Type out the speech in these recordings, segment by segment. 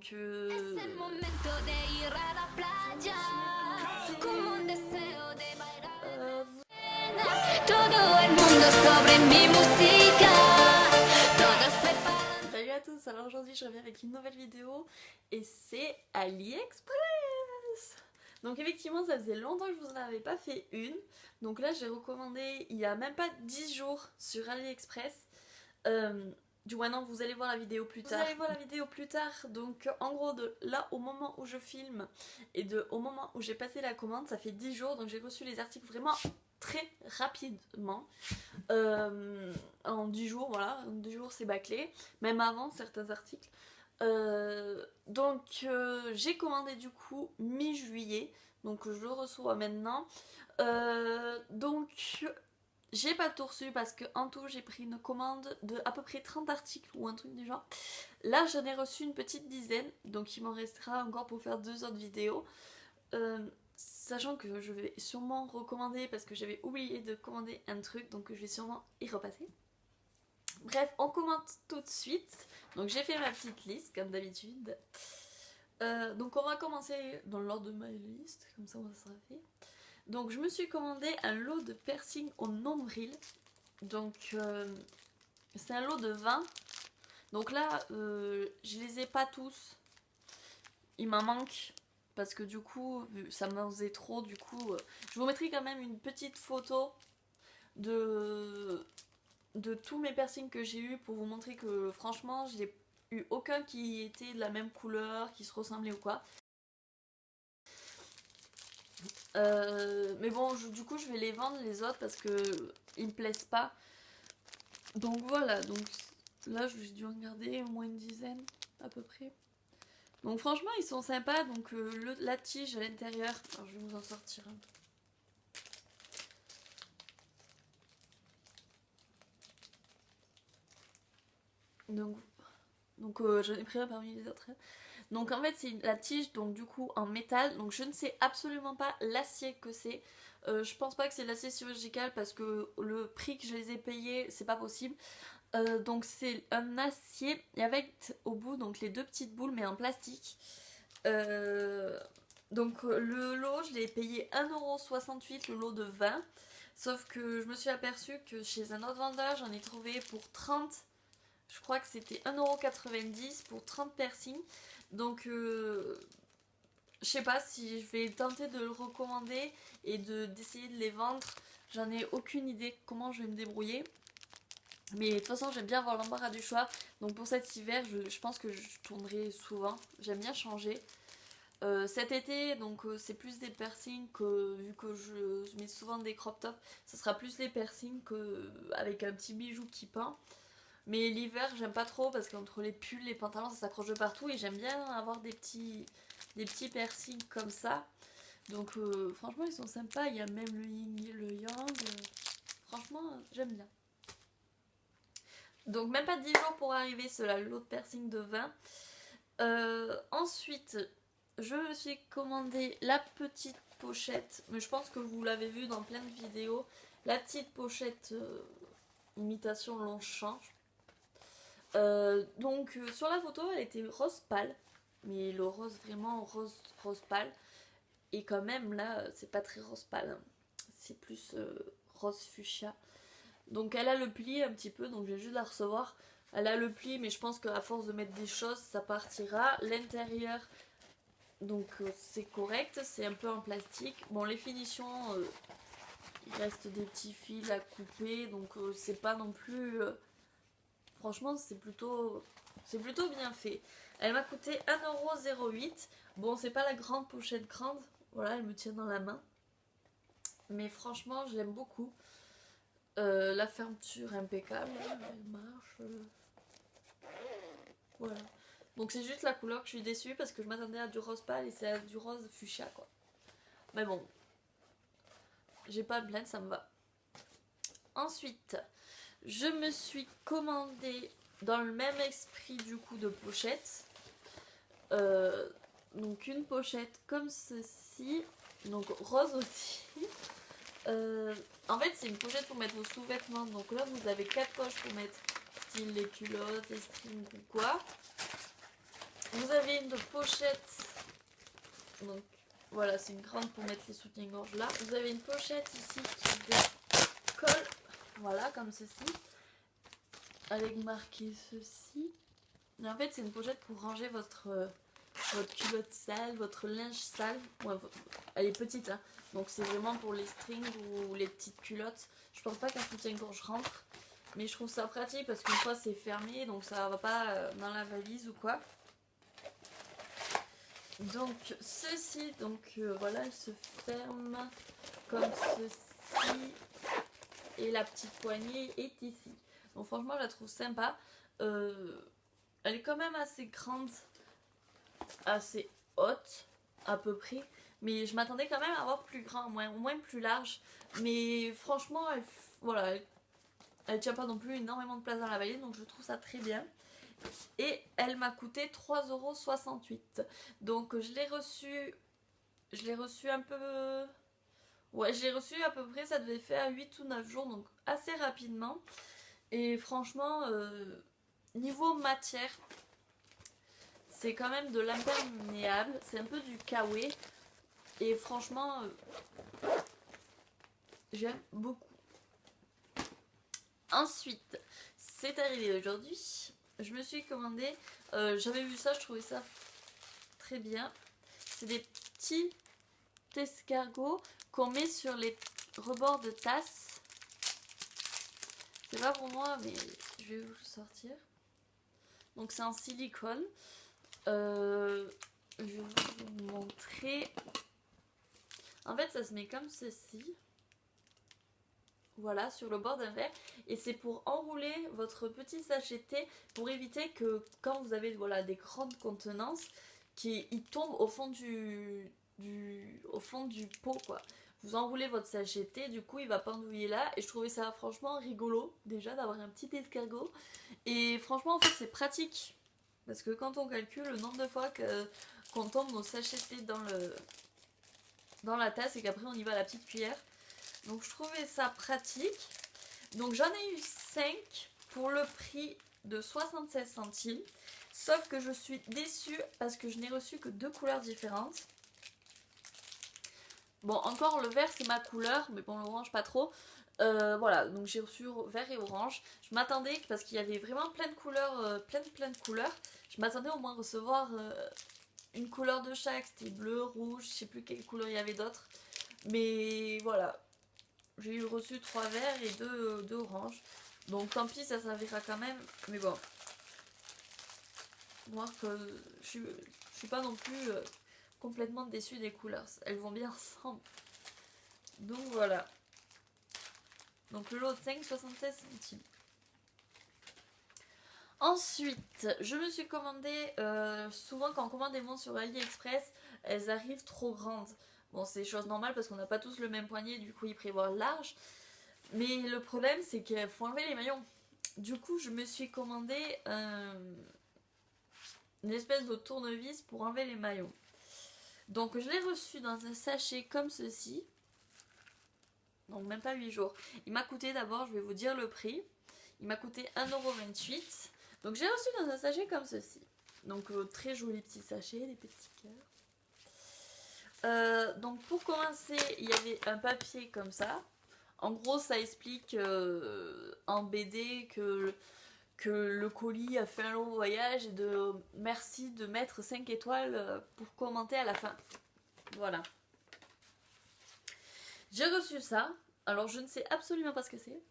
Donc salut à tous, alors aujourd'hui je reviens avec une nouvelle vidéo et c'est AliExpress. Donc effectivement ça faisait longtemps que je vous en avais pas fait une. Donc là j'ai recommandé il y a même pas 10 jours sur AliExpress. Du moins non, vous allez voir la vidéo plus tard. Donc en gros de là au moment où je filme et au moment où j'ai passé la commande, ça fait 10 jours. Donc j'ai reçu les articles vraiment très rapidement. En 10 jours, voilà, en 10 jours c'est bâclé. Même avant certains articles. Donc j'ai commandé du coup mi-juillet. Donc je le reçois maintenant. Donc j'ai pas tout reçu parce que en tout j'ai pris une commande de à peu près 30 articles ou un truc du genre. Là j'en ai reçu une petite dizaine, donc il m'en restera encore pour faire 2 autres vidéos. Sachant que je vais sûrement recommander parce que j'avais oublié de commander un truc, donc je vais sûrement y repasser. Bref, on commente tout de suite. Donc j'ai fait ma petite liste comme d'habitude. Donc on va commencer dans l'ordre de ma liste, comme ça on sera fait. Donc je me suis commandé un lot de piercing au nombril. Donc c'est un lot de 20. Donc là je les ai pas tous. Il m'en manque parce que du coup ça m'en faisait trop. Du coup je vous mettrai quand même une petite photo de tous mes piercings que j'ai eu pour vous montrer que franchement je n'ai eu aucun qui était de la même couleur, qui se ressemblait ou quoi. Mais bon, du coup je vais les vendre les autres parce que ils me plaisent pas. Donc voilà, donc là j'ai dû en garder au moins une dizaine à peu près. Donc franchement ils sont sympas. Donc la tige à l'intérieur, alors je vais vous en sortir un. Donc j'en ai pris un parmi les autres. Donc en fait c'est la tige donc du coup en métal. Donc je ne sais absolument pas l'acier que c'est. Je pense pas que c'est l'acier chirurgical parce que le prix que je les ai payés c'est pas possible. Donc c'est un acier et avec au bout donc les deux petites boules mais en plastique. Donc le lot je l'ai payé 1,68€ le lot de 20. Sauf que je me suis aperçue que chez un autre vendeur j'en ai trouvé pour 30. Je crois que c'était 1,90€ pour 30 piercings. Donc je sais pas si je vais tenter de le recommander et d'essayer de les vendre. J'en ai aucune idée comment je vais me débrouiller. Mais de toute façon j'aime bien avoir l'embarras du choix. Donc pour cet hiver je pense que je tournerai souvent. J'aime bien changer. Cet été donc c'est plus des piercings que vu que je mets souvent des crop tops. Ce sera plus les piercings avec un petit bijou qui peint. Mais l'hiver j'aime pas trop parce qu'entre les pulls, les pantalons ça s'accroche de partout et j'aime bien avoir des petits piercings comme ça. Donc franchement ils sont sympas, il y a même le yin et le yang. Franchement j'aime bien. Donc même pas 10 jours pour arriver cela, le lot de piercing de 20. Ensuite je me suis commandé la petite pochette, mais je pense que vous l'avez vu dans plein de vidéos. La petite pochette imitation Longchamp. Donc sur la photo elle était rose pâle, mais le rose vraiment rose pâle, et quand même là c'est pas très rose pâle, hein. C'est plus rose fuchsia. Donc elle a le pli un petit peu, donc je vais juste la recevoir. Elle a le pli mais je pense qu'à force de mettre des choses ça partira. L'intérieur donc c'est correct, c'est un peu en plastique. Bon les finitions il reste des petits fils à couper, donc c'est pas non plus... Franchement, c'est plutôt bien fait. Elle m'a coûté 1,08€. Bon, c'est pas la grande pochette grande. Voilà, elle me tient dans la main. Mais franchement, je l'aime beaucoup. La fermeture impeccable. Elle marche. Voilà. Donc c'est juste la couleur que je suis déçue parce que je m'attendais à du rose pâle et c'est à du rose fuchsia quoi. Mais bon. J'ai pas de plainte, ça me va. Ensuite... je me suis commandé dans le même esprit du coup de pochette. Donc une pochette comme ceci. Donc rose aussi. En fait c'est une pochette pour mettre vos sous-vêtements. Donc là vous avez 4 poches pour mettre style les culottes, les strings ou quoi. Vous avez une pochette. Donc voilà, c'est une grande pour mettre les soutiens-gorge là. Vous avez une pochette ici qui décolle. Voilà, comme ceci. Avec marqué ceci. Et en fait, c'est une pochette pour ranger votre culotte sale, votre linge sale. Ouais, elle est petite, hein. Donc c'est vraiment pour les strings ou les petites culottes. Je pense pas qu'un soutien-gorge rentre. Mais je trouve ça pratique parce qu'une fois c'est fermé, donc ça va pas dans la valise ou quoi. Donc ceci, donc voilà, il se ferme comme ceci. Et la petite poignée est ici. Donc franchement, je la trouve sympa. Elle est quand même assez grande, assez haute à peu près. Mais je m'attendais quand même à avoir plus grand, au moins plus large. Mais franchement, voilà, elle tient pas non plus énormément de place dans la valise. Donc je trouve ça très bien. Et elle m'a coûté 3,68 €. Donc je l'ai reçue un peu... Ouais, je l'ai reçue à peu près, ça devait faire 8 ou 9 jours, donc assez rapidement. Et franchement, niveau matière, c'est quand même de l'imperméable, c'est un peu du kawaii. Et franchement, j'aime beaucoup. Ensuite, c'est arrivé aujourd'hui. Je me suis commandé, j'avais vu ça, je trouvais ça très bien. C'est des petits escargots qu'on met sur les rebords de tasses. C'est pas pour moi, mais je vais vous le sortir. Donc c'est en silicone. Je vais vous montrer. En fait, ça se met comme ceci. Voilà, sur le bord d'un verre. Et c'est pour enrouler votre petit sachet de thé pour éviter que quand vous avez voilà, des grandes contenances, qu'ils tombent au fond du pot, quoi. Vous enroulez votre sachet de thé, du coup il va pendouiller là. Et je trouvais ça franchement rigolo déjà d'avoir un petit escargot. Et franchement en fait c'est pratique. Parce que quand on calcule le nombre de fois qu'on tombe nos sachets de thé dans la tasse et qu'après on y va à la petite cuillère. Donc je trouvais ça pratique. Donc j'en ai eu 5 pour le prix de 76 centimes. Sauf que je suis déçue parce que je n'ai reçu que 2 couleurs différentes. Bon, encore le vert c'est ma couleur, mais bon l'orange pas trop. Voilà, donc j'ai reçu vert et orange. Je m'attendais, parce qu'il y avait vraiment plein de couleurs, plein de couleurs. Je m'attendais au moins recevoir une couleur de chaque. C'était bleu, rouge, je sais plus quelle couleur il y avait d'autres. Mais voilà, j'ai reçu 3 verts et 2 oranges. Donc tant pis, ça servira quand même. Mais bon, moi que je suis pas non plus complètement déçue des couleurs. Elles vont bien ensemble. Donc voilà. Donc le lot de 5, 76 centimes. Ensuite, je me suis commandé, souvent quand on commande des montres sur AliExpress, elles arrivent trop grandes. Bon, c'est chose normale parce qu'on n'a pas tous le même poignet, du coup ils prévoient large. Mais le problème, c'est qu'il faut enlever les maillons. Du coup, je me suis commandé une espèce de tournevis pour enlever les maillons. Donc je l'ai reçu dans un sachet comme ceci. Donc même pas 8 jours. Il m'a coûté d'abord, je vais vous dire le prix. Il m'a coûté 1,28 €. Donc j'ai reçu dans un sachet comme ceci. Donc très joli petit sachet, des petits cœurs. Donc pour commencer, il y avait un papier comme ça. En gros, ça explique en BD que le colis a fait un long voyage et de merci de mettre 5 étoiles pour commenter à la fin. Voilà. J'ai reçu ça. Alors je ne sais absolument pas ce que c'est.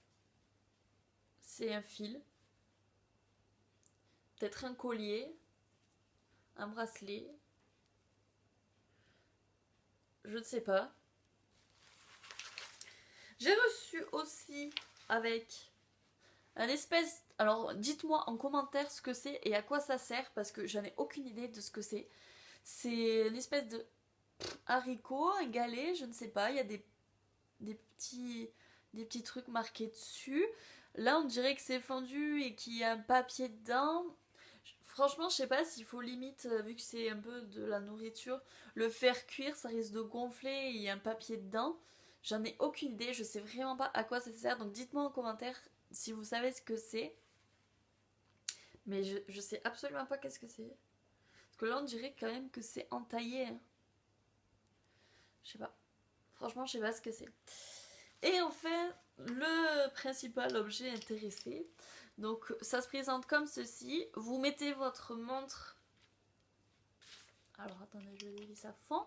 C'est un fil. Peut-être un collier. Un bracelet. Je ne sais pas. J'ai reçu aussi avec un espèce... Alors dites-moi en commentaire ce que c'est et à quoi ça sert parce que j'en ai aucune idée de ce que c'est. C'est une espèce de haricot, un galet, je ne sais pas. Il y a des petits trucs marqués dessus. Là on dirait que c'est fendu et qu'il y a un papier dedans. Franchement je sais pas s'il faut limite, vu que c'est un peu de la nourriture, le faire cuire, ça risque de gonfler et il y a un papier dedans. J'en ai aucune idée, je sais vraiment pas à quoi ça sert. Donc dites-moi en commentaire si vous savez ce que c'est. Mais je sais absolument pas qu'est-ce que c'est. Parce que là on dirait quand même que c'est entaillé. Hein. Je sais pas. Franchement, je sais pas ce que c'est. Et enfin, le principal objet intéressé. Donc, ça se présente comme ceci. Vous mettez votre montre. Alors, attendez, je dévisse à fond.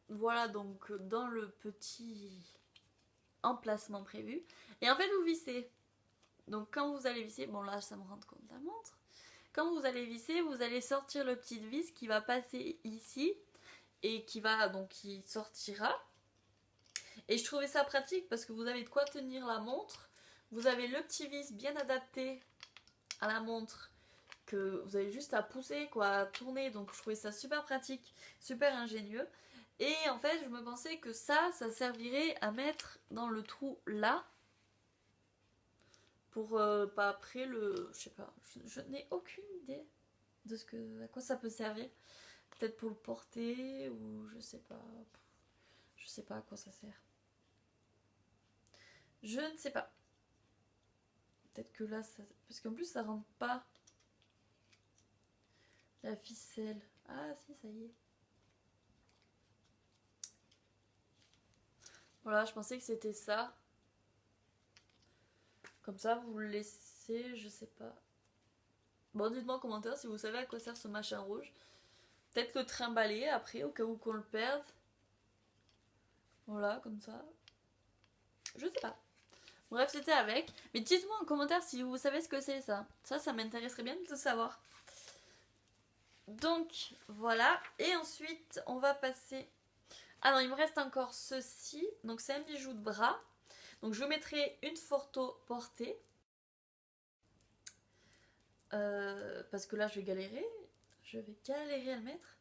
Voilà, donc, dans le petit emplacement prévu. Et en fait, vous vissez. Donc, quand vous allez visser, bon là, ça me rend compte de la montre. Quand vous allez visser, vous allez sortir le petit vis qui va passer ici. Et qui va, donc, qui sortira. Et je trouvais ça pratique parce que vous avez de quoi tenir la montre. Vous avez le petit vis bien adapté à la montre que vous avez juste à pousser, quoi, à tourner. Donc je trouvais ça super pratique, super ingénieux. Et en fait, je me pensais que ça servirait à mettre dans le trou là. Pour pas après le... Je sais pas, je n'ai aucune idée de ce que, à quoi ça peut servir. Peut-être pour le porter ou je sais pas. Je sais pas à quoi ça sert. Je ne sais pas. Peut-être que là, ça... parce qu'en plus, ça rentre pas la ficelle. Ah si, ça y est. Voilà, je pensais que c'était ça. Comme ça, vous le laissez, je sais pas. Bon, dites-moi en commentaire si vous savez à quoi sert ce machin rouge. Peut-être le trimballer après, au cas où qu'on le perde. Voilà, comme ça. Je sais pas. Bref, c'était avec. Mais dites-moi en commentaire si vous savez ce que c'est ça. Ça m'intéresserait bien de le savoir. Donc, voilà. Et ensuite, on va passer... Ah non, il me reste encore ceci. Donc, c'est un bijou de bras. Donc, je vous mettrai une photo portée. Parce que là, je vais galérer. Je vais galérer à le mettre.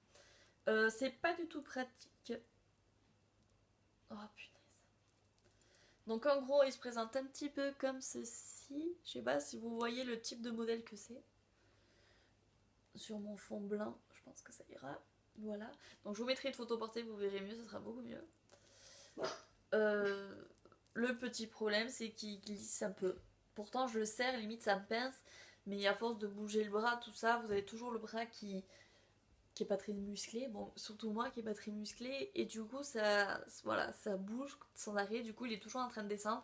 C'est pas du tout pratique. Oh, punaise. Donc, en gros, il se présente un petit peu comme ceci. Je sais pas si vous voyez le type de modèle que c'est. Sur mon fond blanc, je pense que ça ira. Voilà. Donc, je vous mettrai une photo portée, vous verrez mieux, ça sera beaucoup mieux. Le petit problème, c'est qu'il glisse un peu. Pourtant, je le serre, limite ça me pince. Mais à force de bouger le bras, tout ça, vous avez toujours le bras qui est pas très musclé. Bon, surtout moi qui est pas très musclé. Et du coup, ça, voilà, ça bouge sans arrêt. Du coup, il est toujours en train de descendre.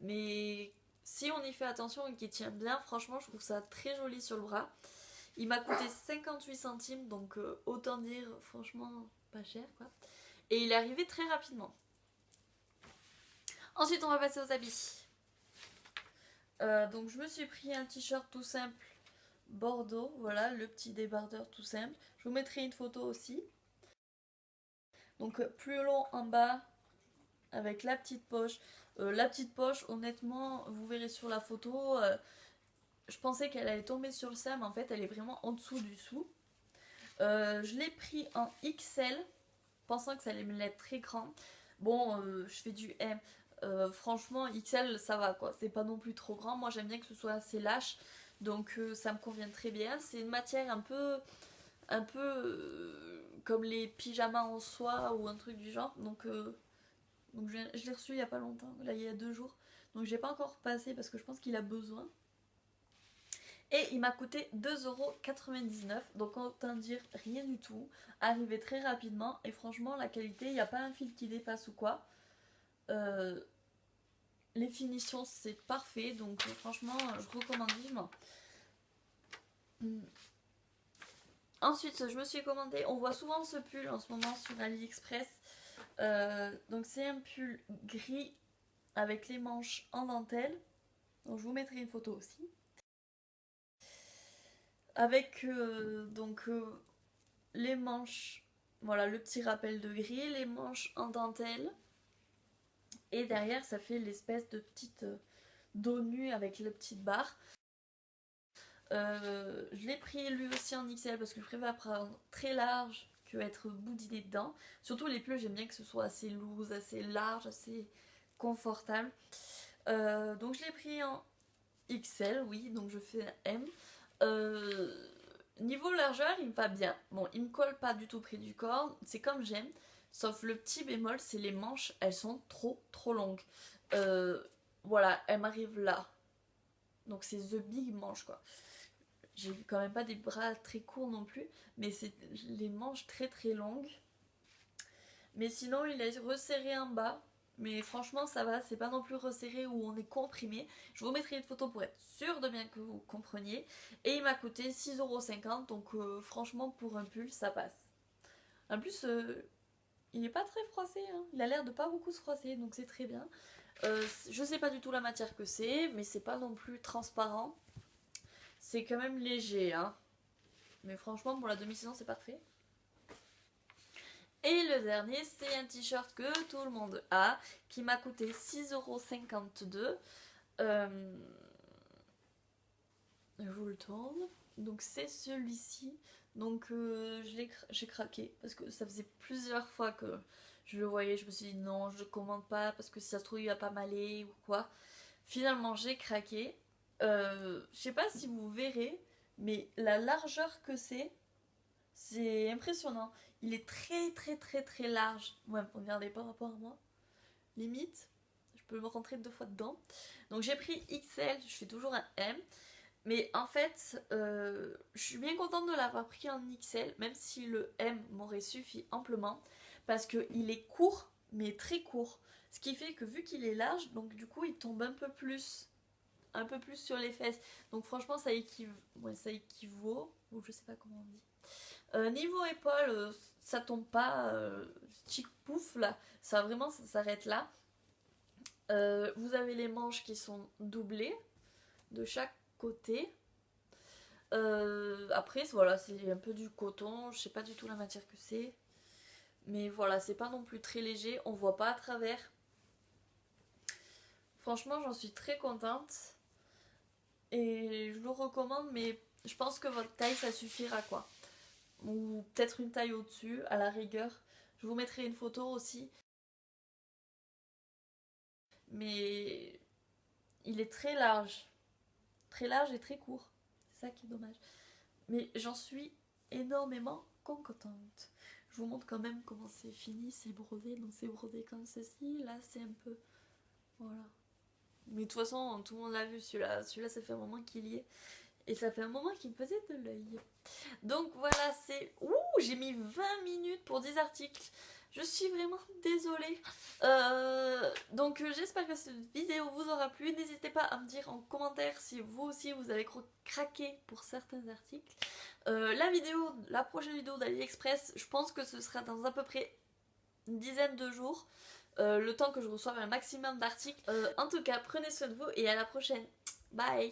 Mais si on y fait attention et qu'il tient bien, franchement, je trouve ça très joli sur le bras. Il m'a coûté 58 centimes, donc autant dire, franchement, pas cher, quoi. Et il est arrivé très rapidement. Ensuite, on va passer aux habits. Donc, je me suis pris un t-shirt tout simple bordeaux, voilà, le petit débardeur tout simple. Je vous mettrai une photo aussi. Donc, plus long en bas, avec la petite poche. La petite poche, honnêtement, vous verrez sur la photo, je pensais qu'elle allait tomber sur le sein, mais en fait, elle est vraiment en dessous du sou. Je l'ai pris en XL, pensant que ça allait me l'être très grand. Bon, je fais du M. Franchement, XL, ça va quoi. C'est pas non plus trop grand. Moi, j'aime bien que ce soit assez lâche. Donc, ça me convient très bien. C'est une matière un peu comme les pyjamas en soie ou un truc du genre. Donc je l'ai reçu il y a pas longtemps. Là, il y a 2 jours. Donc, j'ai pas encore passé parce que je pense qu'il a besoin. Et il m'a coûté 2,99€. Donc autant dire rien du tout. Arrivé très rapidement. Et franchement la qualité, il n'y a pas un fil qui dépasse ou quoi. Les finitions c'est parfait. Donc franchement je recommande vivement. Ensuite je me suis commandé. On voit souvent ce pull en ce moment sur AliExpress. Donc c'est un pull gris avec les manches en dentelle. Donc je vous mettrai une photo aussi. Avec les manches, voilà le petit rappel de gris, les manches en dentelle. Et derrière ça fait l'espèce de petite dos nu avec la petite barre. Je l'ai pris lui aussi en XL parce que je préfère prendre très large que être boudiné dedans. Surtout les pulls, j'aime bien que ce soit assez loose, assez large, assez confortable. Donc je l'ai pris en XL, oui, donc je fais un M. Niveau largeur, il me va bien. Bon, il me colle pas du tout près du corps, c'est comme j'aime. Sauf le petit bémol, c'est les manches, elles sont trop longues. Voilà, elles m'arrivent là. Donc c'est the big manche quoi. j'ai quand même pas des bras très courts non plus, mais c'est les manches très très longues. Mais sinon il est resserré en bas, mais franchement ça va, c'est pas non plus resserré où on est comprimé. Je vous mettrai une photo pour être sûr de bien que vous compreniez. Et il m'a coûté 6,50 €, donc franchement pour un pull ça passe. En plus il est pas très froissé, hein. Il a l'air de pas beaucoup se froisser, donc c'est très bien. Je sais pas du tout la matière que c'est, mais c'est pas non plus transparent. C'est quand même léger, hein. Mais franchement, pour la demi-saison, c'est parfait. Et le dernier, c'est un t-shirt que tout le monde a, qui m'a coûté 6,52 €. Je vous le tourne. Donc c'est celui-ci. Donc j'ai craqué parce que ça faisait plusieurs fois que je le voyais. Je me suis dit non, je commande pas parce que si ça se trouve il va pas m'aller ou quoi. Finalement j'ai craqué. Je sais pas si vous verrez, mais la largeur que c'est impressionnant. Il est très très très très large. Ouais, regardez par rapport à moi. Limite, je peux me rentrer 2 fois dedans. Donc j'ai pris XL, je fais toujours un M. Mais en fait, je suis bien contente de l'avoir pris en XL, même si le M m'aurait suffi amplement, parce qu'il est court, mais très court. Ce qui fait que vu qu'il est large, donc du coup il tombe un peu plus sur les fesses. Donc franchement ça équivaut, ou je sais pas comment on dit. Niveau épaule, ça tombe pas chic pouf là, ça vraiment ça s'arrête là. Vous avez les manches qui sont doublées de chaque côté. Après voilà, c'est un peu du coton, je sais pas du tout la matière que c'est, mais voilà, c'est pas non plus très léger, on voit pas à travers. Franchement j'en suis très contente et je le recommande, mais je pense que votre taille ça suffira quoi, ou peut-être une taille au-dessus à la rigueur. Je vous mettrai une photo aussi, mais il est très large et très court, c'est ça qui est dommage. Mais j'en suis énormément contente. Je vous montre quand même comment c'est fini, c'est brodé, donc c'est brodé comme ceci, là c'est un peu... Voilà. Mais de toute façon, tout le monde l'a vu celui-là, ça fait un moment qu'il y est. Et ça fait un moment qu'il me faisait de l'œil. Donc voilà, c'est... Ouh, j'ai mis 20 minutes pour 10 articles. Je suis vraiment désolée. Donc j'espère que cette vidéo vous aura plu. N'hésitez pas à me dire en commentaire si vous aussi vous avez craqué pour certains articles. La prochaine vidéo d'AliExpress, je pense que ce sera dans à peu près une dizaine de jours. Le temps que je reçoive un maximum d'articles. En tout cas, prenez soin de vous et à la prochaine. Bye!